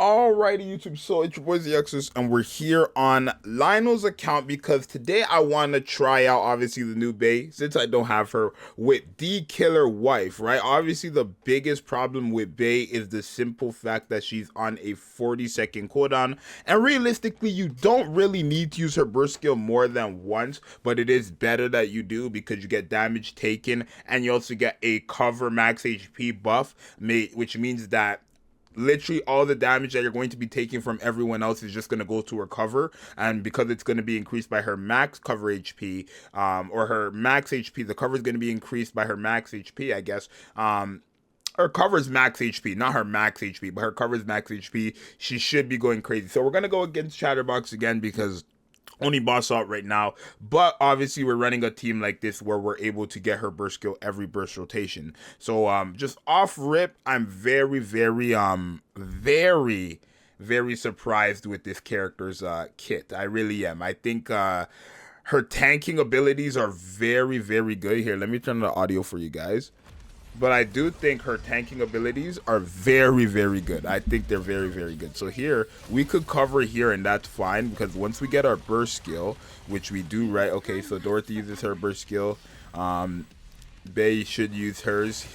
Alrighty, YouTube, so it's your boy Zxous, and we're here on Lionel's account because today I want to try out, obviously, the new Bae, since I don't have her, with the killer wife, right? Obviously, the biggest problem with Bae is the simple fact that she's on a 40-second cooldown, and realistically, you don't really need to use her burst skill more than once, but it is better that you do because you get damage taken, and you also get a cover max HP buff, which means that literally all the damage that you're going to be taking from everyone else is just going to go to her cover, and because it's going to be increased by her max cover HP, or her max HP, the cover is going to be increased by her max HP, I guess. Her cover's max HP, not her max HP, but her cover's max HP. She should be going crazy. So we're going to go against Chatterbox again because only boss out right now, but obviously we're running a team like this where we're able to get her burst skill every burst rotation. So just off rip, I'm very surprised with this character's kit. I really am. I think her tanking abilities are very good. Here, let me turn the audio for you guys. But I do think her tanking abilities are very good. I think they're very good. So here, we could cover here and that's fine because once we get our burst skill, which we do, right? Okay, so Dorothy uses her burst skill. Bae should use hers,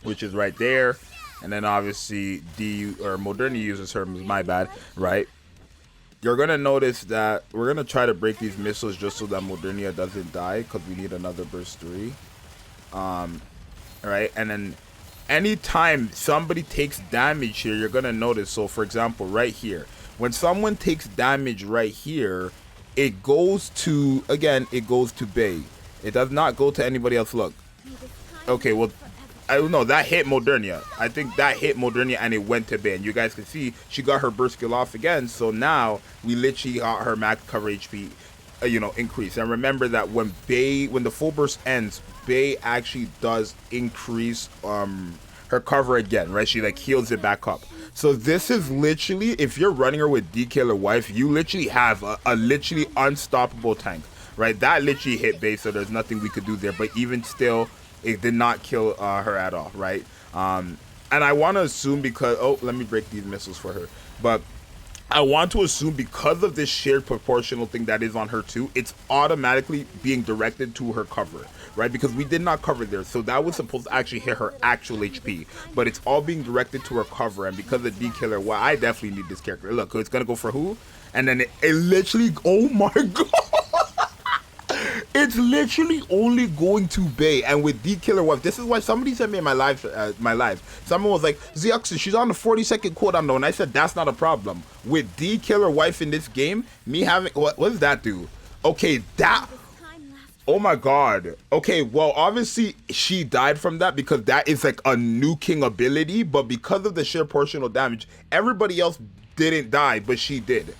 which is right there. And then obviously Moderni uses her, my bad, right? You're going to notice that we're going to try to break these missiles just so that Modernia doesn't die because we need another burst 3. Right, and then anytime somebody takes damage here, you're gonna notice. So for example, right here, when someone takes damage right here, it goes to, again, it goes to Bae. It does not go to anybody else. Look, okay, well, I don't know, that hit Modernia. I think that hit Modernia and it went to Bae, and you guys can see she got her burst skill off again. So now we literally got her max cover HP increase. And remember that when the full burst ends, Bae actually does increase her cover again, right? She like heals it back up. So this is literally, if you're running her with D Killer Wife, you literally have a literally unstoppable tank, right? That literally hit Bae, so there's nothing we could do there. But even still, it did not kill her at all, right? And I want to assume because, oh, let me break these missiles for her, but I want to assume because of this shared proportional thing that is on her too, it's automatically being directed to her cover, right? Because we did not cover there, so that was supposed to actually hit her actual HP, but it's all being directed to her cover. And because of D Killer, well, I definitely need this character. Look, it's gonna go for who? And then it literally, oh my god, it's literally only going to Bae. And with D Killer Wife, this is why somebody sent me in my live, someone was like, Zxous, she's on the 40-second cooldown though, and I said that's not a problem. With D Killer Wife in this game, me having, what does that do? Okay, that, oh my god. Okay, well, obviously she died from that because that is like a nuking ability, but because of the sheer portional damage, everybody else didn't die, but she did.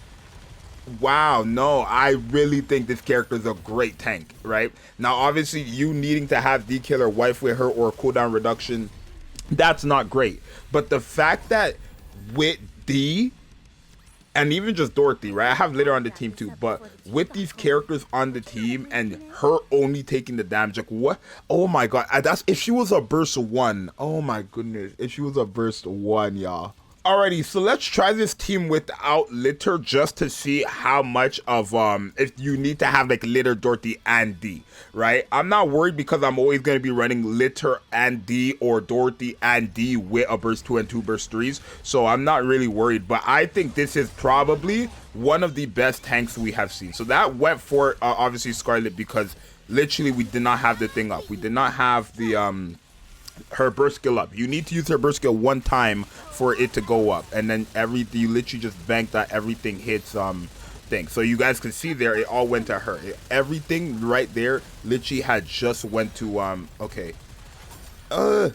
Wow, no, I really think this character is a great tank, right? Now, obviously, you needing to have D Killer Wife with her or cooldown reduction, that's not great. But the fact that with D, and even just Dorothy, right? I have later on the team too, but with these characters on the team and her only taking the damage, like what? Oh my god, that's if she was a burst 1. Oh my goodness, if she was a burst 1, y'all. Alrighty, so let's try this team without Litter just to see how much of if you need to have like Litter, Dorothy, and D, right? I'm not worried because I'm always going to be running Litter and D or Dorothy and D with a burst 2 and 2 burst 3s, so I'm not really worried. But I think this is probably one of the best tanks we have seen. So that went for obviously Scarlet because literally we did not have the thing up. We did not have the her burst skill up. You need to use her burst skill one time for it to go up, and then you literally just bank that everything hits thing. So you guys can see there, it all went to her. Everything right there literally had just went to okay, there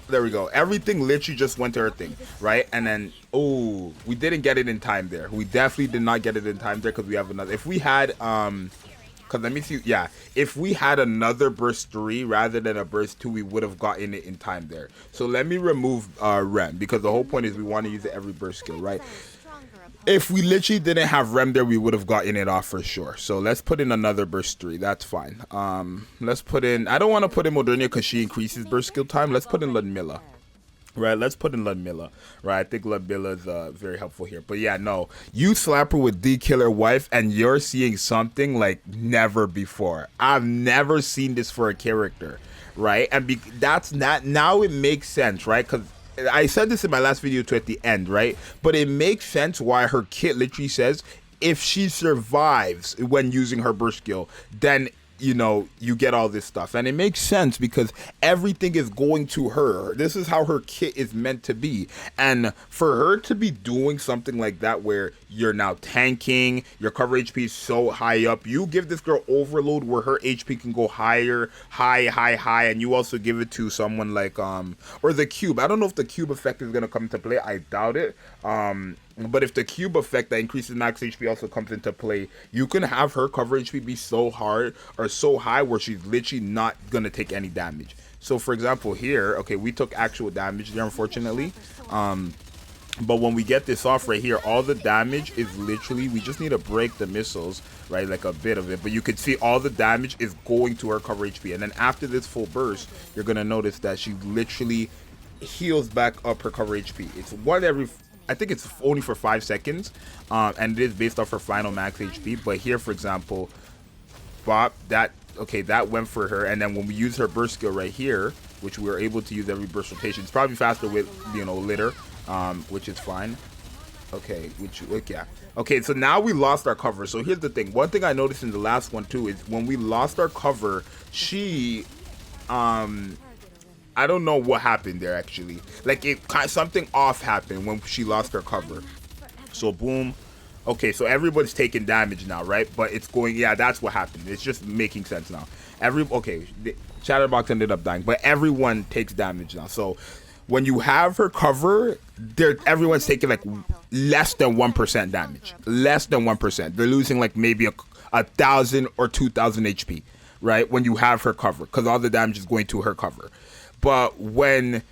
we go. Everything literally just went to her thing, right? And then, oh, we didn't get it in time there. We definitely did not get it in time there because we have another. If we had because let me see, yeah, if we had another burst 3 rather than a burst 2, we would have gotten it in time there. So let me remove Rem because the whole point is we want to use it every burst skill, right? If we literally didn't have Rem there, we would have gotten it off for sure. So let's put in another burst 3. That's fine. Let's put in, I don't want to put in Modernia because she increases burst skill time. Let's put in Ludmilla. Right, let's put in Ludmilla. Right, I think Ludmilla is very helpful here. But yeah, no, you slap her with D Killer Wife, and you're seeing something like never before. I've never seen this for a character, right? And that's not, now it makes sense, right? Because I said this in my last video too at the end, right? But it makes sense why her kit literally says if she survives when using her burst skill, then you know, you get all this stuff. And it makes sense because everything is going to her. This is how her kit is meant to be. And for her to be doing something like that where you're now tanking, your cover HP is so high up, you give this girl overload where her HP can go higher, high, and you also give it to someone like or the cube. I don't know if the cube effect is gonna come into play. I doubt it. But if the cube effect that increases max HP also comes into play, you can have her cover HP be so hard or so high where she's literally not gonna take any damage. So for example here, okay, we took actual damage there unfortunately. But when we get this off right here, all the damage is literally, we just need to break the missiles, right? Like a bit of it. But you can see all the damage is going to her cover HP. And then after this full burst, you're gonna notice that she literally heals back up her cover HP. It's one every, I think it's only for 5 seconds, and it is based off her final max HP. But here, for example, Bop, that, okay, that went for her. And then when we use her burst skill right here, which we were able to use every burst rotation, it's probably faster with, you know, litter, which is fine. Okay, yeah. Okay, so now we lost our cover. So here's the thing. One thing I noticed in the last one too is when we lost our cover, she, I don't know what happened there actually. Like something off happened when she lost her cover. So boom. Okay, so everybody's taking damage now, right? But it's going, yeah, that's what happened. It's just making sense now. Okay, the Chatterbox ended up dying, but everyone takes damage now. So when you have her cover, everyone's taking like less than 1% damage. Less than 1%. They're losing like maybe a 1,000 or 2,000 HP, right? When you have her cover, because all the damage is going to her cover. But when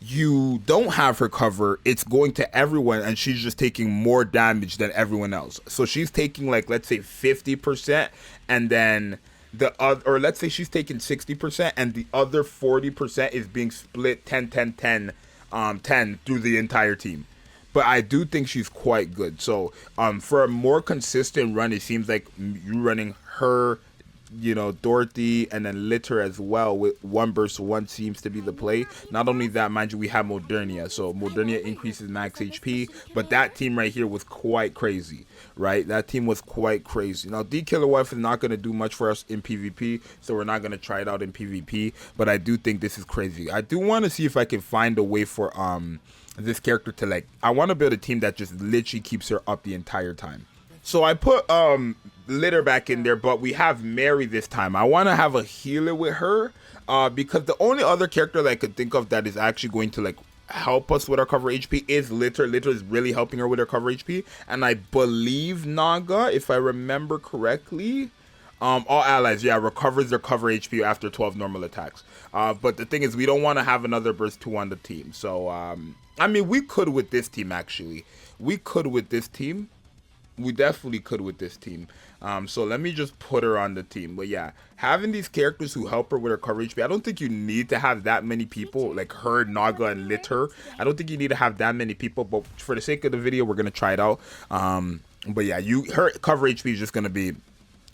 you don't have her cover, it's going to everyone, and she's just taking more damage than everyone else. So she's taking like, let's say 50%, and then the other, or let's say she's taking 60%, and the other 40% is being split 10 through the entire team. But I do think she's quite good. So for a more consistent run, it seems like you running her, you know, Dorothy, and then Litter as well with 1 burst 1 seems to be the play. Not only that, mind you, we have Modernia. So Modernia increases max HP, but that team right here was quite crazy, right? That team was quite crazy. Now, D Killer Wife is not going to do much for us in PvP, so we're not going to try it out in PvP, but I do think this is crazy. I do want to see if I can find a way for this character to, like, I want to build a team that just literally keeps her up the entire time. So I put Litter back in there, but we have Mary this time. I want to have a healer with her because the only other character that I could think of that is actually going to like help us with our cover HP is Litter. Litter is really helping her with her cover HP, and I believe Naga, if I remember correctly, all allies, yeah, recovers their cover HP after 12 normal attacks. But the thing is, we don't want to have another burst 2 on the team. So I mean, we could with this team actually. We could with this team. We definitely could with this team. So let me just put her on the team. But yeah, having these characters who help her with her cover HP, I don't think you need to have that many people like her, Naga, and Litter. I don't think you need to have that many people, but for the sake of the video, we're gonna try it out. But yeah, her cover HP is just gonna be,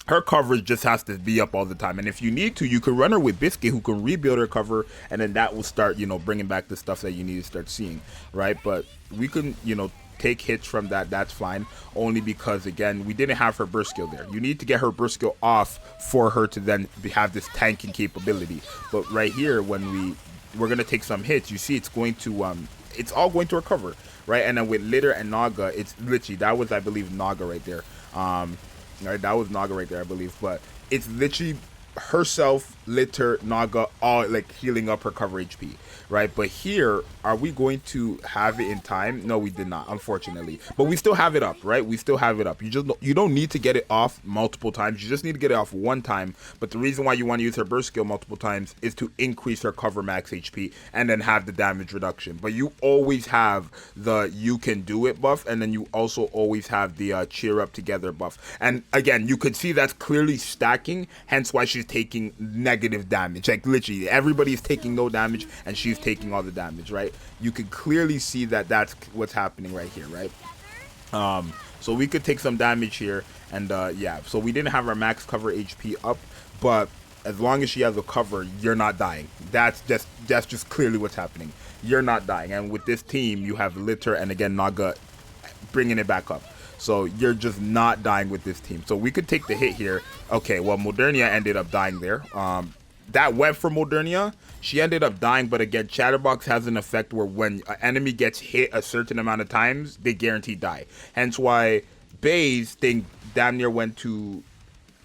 her coverage just has to be up all the time. And if you need to, you can run her with Biscuit, who can rebuild her cover, and then that will start, you know, bringing back the stuff that you need to start seeing, right? But we can, you know, take hits from that, that's fine, only because again we didn't have her burst skill there. You need to get her burst skill off for her to then have this tanking capability. But right here, when we're gonna take some hits, you see it's going to it's all going to recover, right? And then with Litter and Naga, it's literally, that was, I believe, Naga right there, right, that was Naga right there, I believe. But it's literally herself, Litter, Naga, all like healing up her cover HP, right? But here, are we going to have it in time? No, we did not, unfortunately. But we still have it up, right? We still have it up. You don't need to get it off multiple times. You just need to get it off 1 time. But the reason why you want to use her burst skill multiple times is to increase her cover max HP and then have the damage reduction. But you always have the you can do it buff, and then you also always have the cheer up together buff. And again, you could see that's clearly stacking, hence why she's taking negative damage. Like literally everybody's taking no damage and she's taking all the damage, right? You can clearly see that that's what's happening right here, right? So we could take some damage here, and yeah, so we didn't have our max cover HP up, but as long as she has a cover, you're not dying. That's just clearly what's happening. You're not dying. And with this team, you have Litter and again Naga bringing it back up. So you're just not dying with this team. So we could take the hit here. Okay, well, Modernia ended up dying there. That web for Modernia, she ended up dying, but again, Chatterbox has an effect where when an enemy gets hit a certain amount of times, they guaranteed die. Hence why Bay's thing damn near went to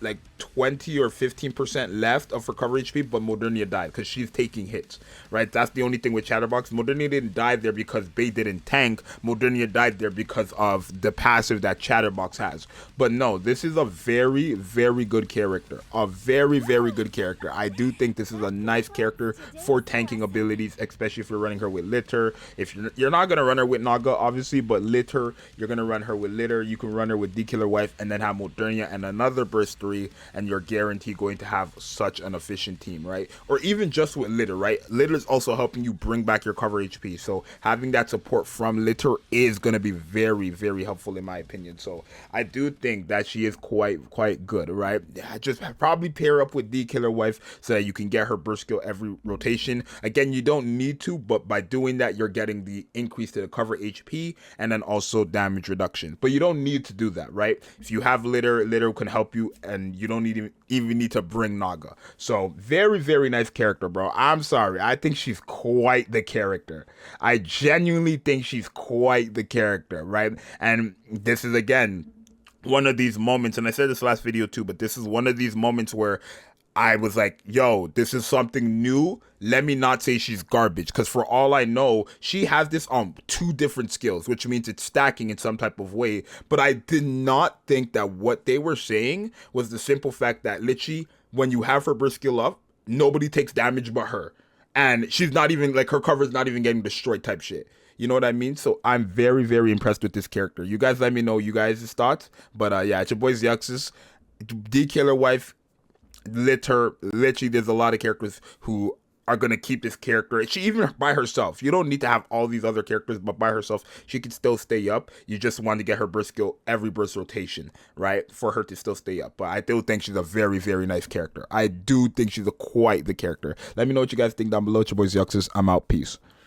like 20 or 15% left of her cover HP, but Modernia died because she's taking hits, right? That's the only thing with Chatterbox. Modernia didn't die there because Bay didn't tank. Modernia died there because of the passive that Chatterbox has. But no, this is a very, very good character. A very, very good character. I do think this is a nice character for tanking abilities, especially if you're running her with Litter. If you're not going to run her with Naga, obviously, but Litter, you're going to run her with Litter. You can run her with D-Killer Wife and then have Modernia and another Burst 3, and you're guaranteed going to have such an efficient team, right? Or even just with Litter, right? Litter is also helping you bring back your cover HP, so having that support from Litter is going to be very, very helpful in my opinion. So I do think that she is quite good, right? Just probably pair up with D-Killer Wife so that you can get her burst skill every rotation. Again, you don't need to, but by doing that, you're getting the increase to the cover HP and then also damage reduction. But you don't need to do that, right? If you have Litter, Litter can help you, and you don't even need to bring Naga. So very, very nice character, bro. I'm sorry, I think she's quite the character. I genuinely think she's quite the character, right? And this is again one of these moments, and I said this last video too, but this is one of these moments where I was like, yo, this is something new. Let me not say she's garbage, because for all I know, she has this on 2 different skills, which means it's stacking in some type of way. But I did not think that what they were saying was the simple fact that literally when you have her burst skill up, nobody takes damage but her. And she's not even, like, her cover is not even getting destroyed type shit. You know what I mean? So I'm very, very impressed with this character. You guys let me know you guys' thoughts. But yeah, it's your boy Zxous, D-Killer Wife, Litter. Literally, there's a lot of characters who are going to keep this character. She even by herself, you don't need to have all these other characters, but by herself, she can still stay up. You just want to get her burst skill every burst rotation, right? For her to still stay up. But I still think she's a very, very nice character. I do think she's quite the character. Let me know what you guys think down below. It's your boy Zxous. I'm out. Peace.